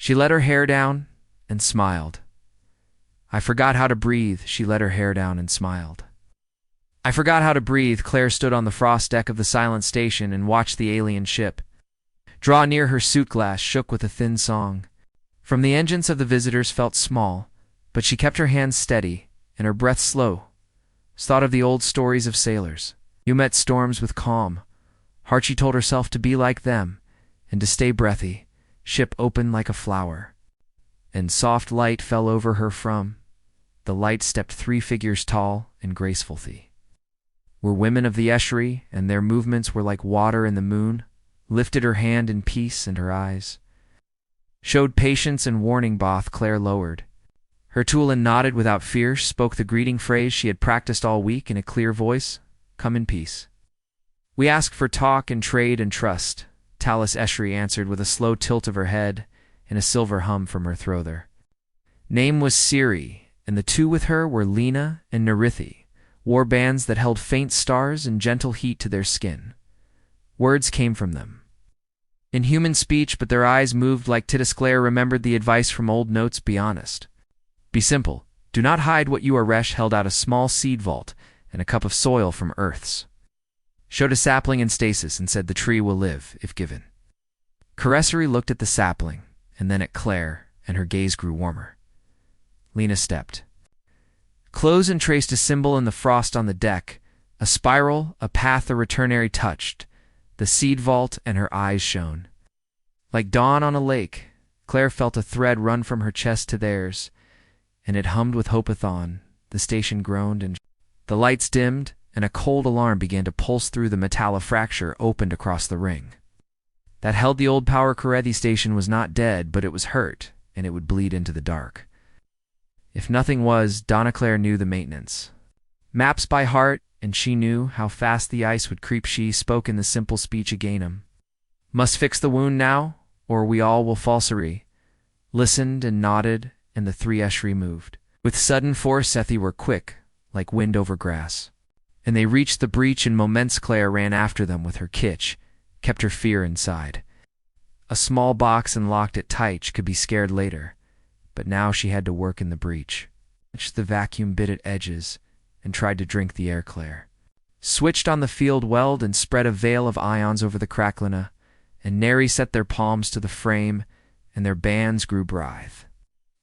She let her hair down and smiled. I forgot how to breathe. She let her hair down and smiled. I forgot how to breathe. Claire stood on the frost deck of the silent station and watched the alien ship draw near. Her suit glass shook with a thin song. From the engines of the visitors felt small, but she kept her hands steady and her breath slow. Thought of the old stories of sailors. You met storms with calm. Heart, she told herself to be like them and to stay breathy. Ship opened like a flower, and soft light fell over her. From the light stepped 3 figures tall and graceful. They were women of the estuary, and their movements were like water in the moon. Lifted her hand in peace, and her eyes showed patience and warning. Both Claire lowered her tool and nodded without fear. Spoke the greeting phrase she had practiced all week in a clear voice. Come in peace. We ask for talk and trade and trust. Talus Estuary answered with a slow tilt of her head and a silver hum from her throat. Their name was Siri, and the two with her were Lena and Narithi, wore bands that held faint stars and gentle heat to their skin. Words came from them in human speech, but their eyes moved like Titus. Claire remembered the advice from old notes. Be honest. Be simple. Do not hide what you are. Resh held out a small seed vault and a cup of soil from Earth's. Showed a sapling in stasis and said the tree will live if given. Caressary looked at the sapling and then at Claire, and her gaze grew warmer. Lena stepped close and traced a symbol in the frost on the deck, a spiral, a path. The returnary touched the seed vault, and her eyes shone like dawn on a lake. Claire felt a thread run from her chest to theirs, and it hummed with hopeathon. The station groaned, and the lights dimmed, and a cold alarm began to pulse through the metallofracture opened across the ring that held the old power. Karethi station was not dead, but it was hurt, and it would bleed into the dark. If nothing was, Donna Claire knew the maintenance maps by heart, and she knew how fast the ice would creep. She spoke in the simple speech again. Must fix the wound now, or we all will falsary. Listened and nodded, and the 3 estuary moved with sudden force. Sethi were quick, like wind over grass, and they reached the breach in moments. Claire ran after them with her kitch, kept her fear inside a small box and locked it tight. She could be scared later, but now she had to work in the breach. The vacuum bit at edges and tried to drink the air. Claire switched on the field weld and spread a veil of ions over the cracklina, and Neri set their palms to the frame, and their bands grew blithe.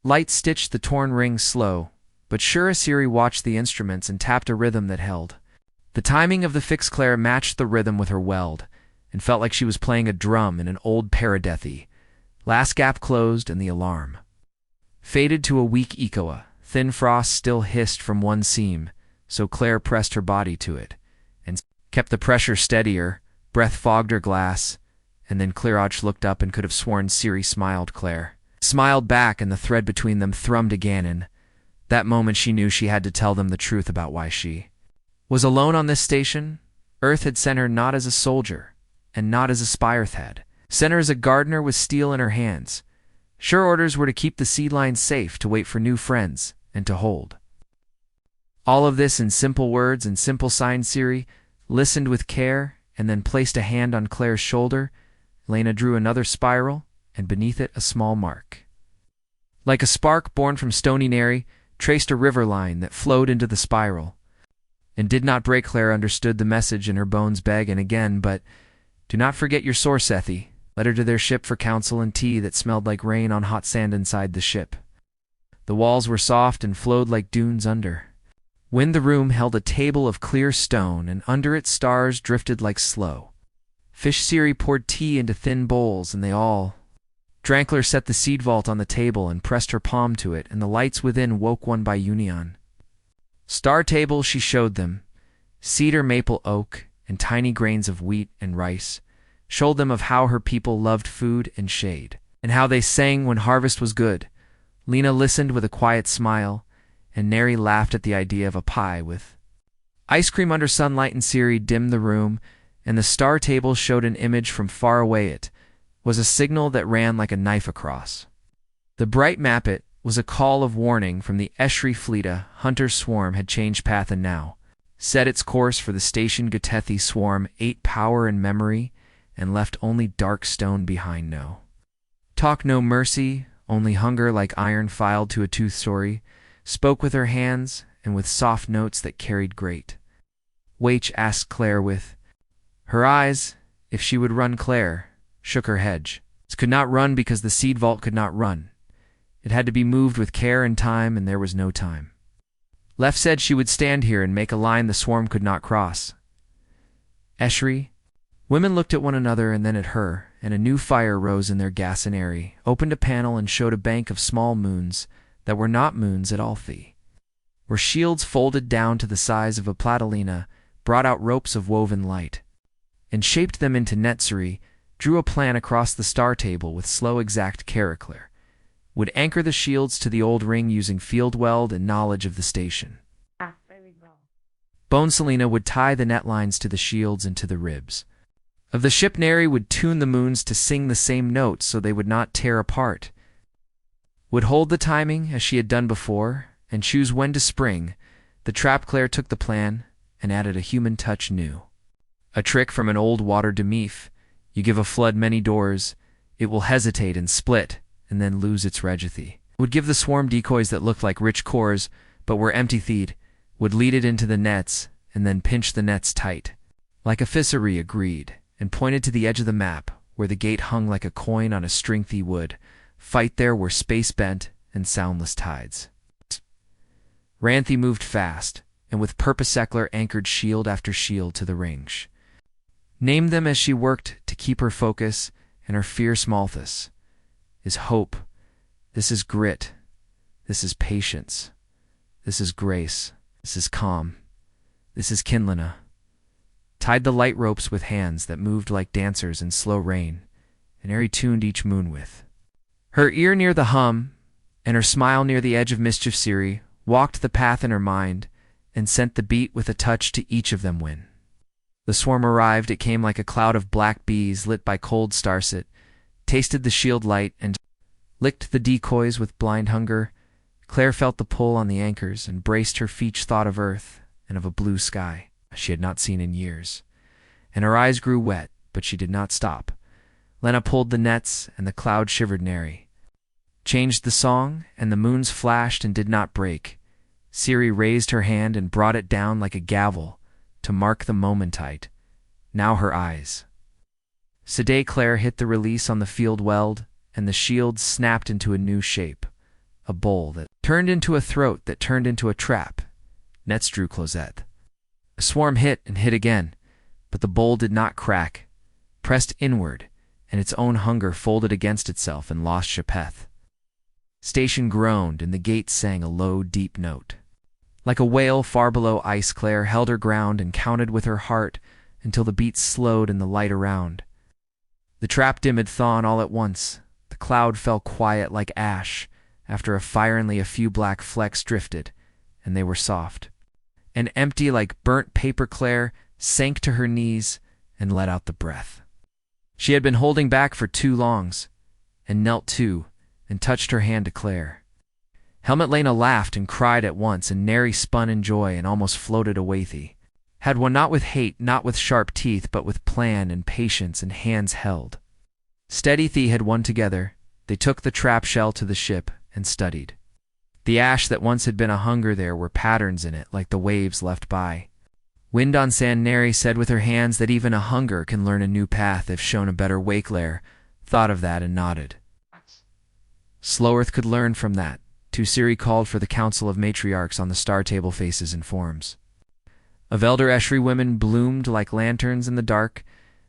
Light stitched the torn ring slow, but sure. Asiri watched the instruments and tapped a rhythm that held. The timing of the fix. Claire matched the rhythm with her weld, and felt like she was playing a drum in an old paradethi. Last gap closed, and the alarm faded to a weak echoa. Thin frost still hissed from one seam, so Claire pressed her body to it and kept the pressure steadier. Breath fogged her glass, and then Clearach looked up and could have sworn Siri smiled. Claire smiled back, and the thread between them thrummed again. In that moment she knew she had to tell them the truth about why she was alone on this station. Earth had sent her not as a soldier, and not as a spy. Earth had sent her as a gardener with steel in her hands. Sure, orders were to keep the seed line safe, to wait for new friends, and to hold. All of this in simple words and simple signs. Siri listened with care, and then placed a hand on Claire's shoulder. Lena drew another spiral, and beneath it a small mark, like a spark born from stony Neri, traced a river line that flowed into the spiral, and did not break. Claire understood the message, and her bones beg and again, but do not forget your sore, Sethi. Led her to their ship for counsel and tea that smelled like rain on hot sand inside the ship. The walls were soft and flowed like dunes under. When the room held a table of clear stone, and under it stars drifted like slow fish. Siri poured tea into thin bowls, and they all drank. Claire set the seed vault on the table and pressed her palm to it, and the lights within woke one by union. Star tables she showed them, cedar, maple, oak, and tiny grains of wheat and rice, showed them of how her people loved food and shade, and how they sang when harvest was good. Lena listened with a quiet smile, and Neri laughed at the idea of a pie with ice cream under sunlight. And Siri dimmed the room, and the star table showed an image from far away. It was a signal that ran like a knife across the bright map. It was a call of warning from the estuary fleet. A hunter swarm had changed path and now set its course for the station. Gatethi swarm ate power and memory, and left only dark stone behind. No talk, no mercy, only hunger like iron filed to a tooth story, spoke with her hands and with soft notes that carried great. Waich asked Claire with her eyes if she would run. Claire shook her head. It could not run because the seed vault could not run. It had to be moved with care and time, and there was no time. Lef said she would stand here and make a line the swarm could not cross. Eshri? Women looked at one another and then at her, and a new fire rose in their gas and airy, opened a panel and showed a bank of small moons that were not moons at all. Where shields folded down to the size of a platylina, brought out ropes of woven light, and shaped them into netsuri, drew a plan across the star table with slow exact character, would anchor the shields to the old ring using field weld and knowledge of the station. Bone Selena would tie the net lines to the shields and to the ribs. Of the ship Neri would tune the moons to sing the same notes so they would not tear apart. Would hold the timing as she had done before, and choose when to spring. The trap Claire took the plan and added a human touch new. A trick from an old water demif. You give a flood many doors, it will hesitate and split, and then lose its regithy. Would give the swarm decoys that looked like rich cores, but were empty-theed, would lead it into the nets, and then pinch the nets tight. Like a fishery agreed, and pointed to the edge of the map, where the gate hung like a coin on a string-thee wood. Fight there were space-bent and soundless tides. Ranthe moved fast, and with purposeckler anchored shield after shield to the rings. Named them as she worked to keep her focus, and her fierce Malthus is hope. This is grit. This is patience. This is grace. This is calm. This is Kinlina. Tied the light ropes with hands that moved like dancers in slow rain, and Eri tuned each moon with her ear near the hum, and her smile near the edge of mischief. Siri walked the path in her mind, and sent the beat with a touch to each of them when the swarm arrived. It came like a cloud of black bees lit by cold starset, tasted the shield light, and licked the decoys with blind hunger. Claire felt the pull on the anchors, and braced her feet. Thought of earth and of a blue sky she had not seen in years, and her eyes grew wet, but she did not stop. Lena pulled the nets, and the cloud shivered. Neri changed the song, and the moons flashed and did not break. Siri raised her hand and brought it down like a gavel to mark the momentite. Now her eyes. Sedate Claire hit the release on the field weld, and the shield snapped into a new shape, a bowl that turned into a throat that turned into a trap. Nets drew closette. A swarm hit and hit again, but the bowl did not crack, pressed inward, and its own hunger folded against itself and lost Shepeth. Station groaned, and the gate sang a low, deep note. Like a whale far below ice, Claire held her ground and counted with her heart until the beats slowed in the light around. The trap dimmed thawed all at once. The cloud fell quiet like ash. After a fire only a few black flecks drifted, and they were soft. And empty like burnt paper. Claire sank to her knees and let out the breath she had been holding back for too longs, and knelt too, and touched her hand to Claire. Helmet Lena laughed and cried at once, and Neri spun in joy and almost floated away. Thee had one not with hate, not with sharp teeth, but with plan and patience and hands held. Steady Thee had won together. They took the trap shell to the ship and studied. The ash that once had been a hunger, there were patterns in it like the waves left by. Wind on sand. Neri said with her hands that even a hunger can learn a new path if shown a better way. Claire thought of that and nodded. Sloworth could learn from that. To Siri called for the council of matriarchs on the star table faces and forms. Of elder Eshri women bloomed like lanterns in the dark.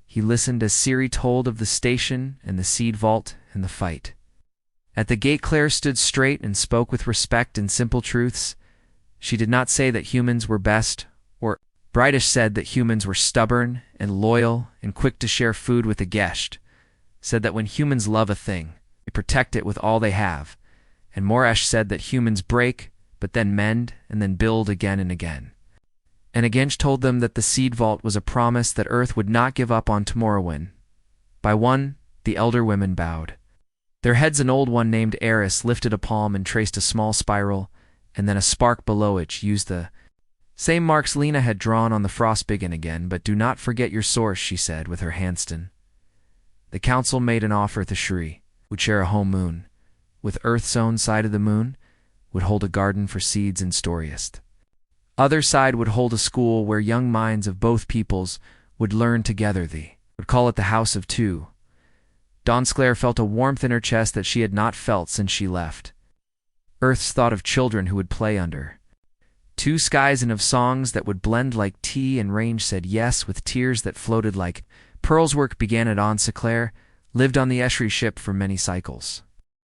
He listened as Siri told of the station and the seed vault and the fight. At the gate Claire stood straight and spoke with respect and simple truths. She did not say that humans were best, or Brightish said that humans were stubborn and loyal and quick to share food with the guest. Said that when humans love a thing, they protect it with all they have. And Moresh said that humans break, but then mend, and then build again and again. And Agench told them that the seed vault was a promise that Earth would not give up on Tomorrowin. By one, the elder women bowed. Their heads an old one named Eris lifted a palm and traced a small spiral, and then a spark below it used the same marks Lena had drawn on the frostbiggin again. But do not forget your source, she said with her handston. The council made an offer to Shri, would share a whole moon, with Earth's own side of the moon, would hold a garden for seeds and storyist. Other side would hold a school where young minds of both peoples would learn together would call it the House of Two. Dawnsclare felt a warmth in her chest that she had not felt since she left. Earth's thought of children who would play under two skies and of songs that would blend like tea, and Range said yes with tears that floated like pearls. Work began at Dawnsclare, lived on the Eshri ship for many cycles.